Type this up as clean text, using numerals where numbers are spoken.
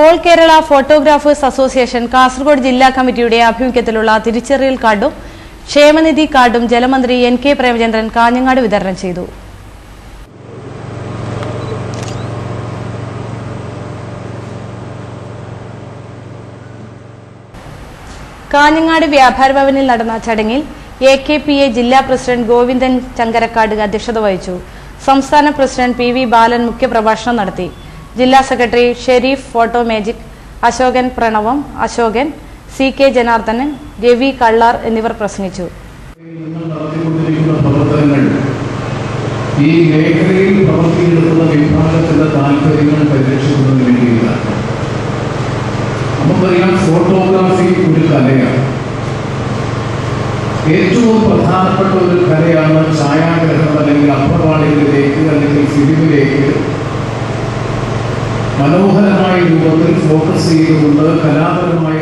All Kerala photographers association Kasaragod ജില്ലാ കമ്മിറ്റിയുടെ ആഭിമുഖ്യത്തിലുള്ള തിരിച്ചറിയൽ കാർഡും ക്ഷേമനിധി കാർഡും ജലമന്ത്രി എൻ കെ പ്രേമചന്ദ്രൻ കാഞ്ഞങ്ങാട് വിതരണം ചെയ്തു. കാഞ്ഞങ്ങാട് വ്യാപാര ഭവനിൽ നടന്ന ചടങ്ങിൽ AKPA ജില്ലാ പ്രസിഡന്റ് ഗോവിന്ദൻ ചങ്കരക്കാട് അധ്യക്ഷത വഹിച്ചു. സംസ്ഥാന പ്രസിഡന്റ് PV ബാലൻ മുഖ്യപ്രഭാഷണം നടത്തി. ജില്ലാ secretary Sherif photo magic, Ashokan Pranavam, Ashokan, CK Janardhanan, Ravi Kallar എന്നിവർ പ്രസംഗിച്ചു. ഈ മേഖലയിൽ പ്രവർത്തിക്കുന്ന വിഭാഗത്തിന്റെ താല്പര്യങ്ങൾ പരിരക്ഷിക്കുന്നതിന് വേണ്ടിയിട്ടാണ്. നമുക്കറിയാം, ഫോട്ടോഗ്രാഫി ഒരു കലയാണ്. ഏറ്റവും പ്രധാനപ്പെട്ട ഒരു കലയാണ് ഛായാഗ്രഹണം, അല്ലെങ്കിൽ അപ്രവാളികളിലേക്ക് അല്ലെങ്കിൽ ഫിലിമിലേക്ക് മനോഹരമായ രൂപത്തിൽ ഫോക്കസ് ചെയ്തുകൊണ്ട് കലാപരമായ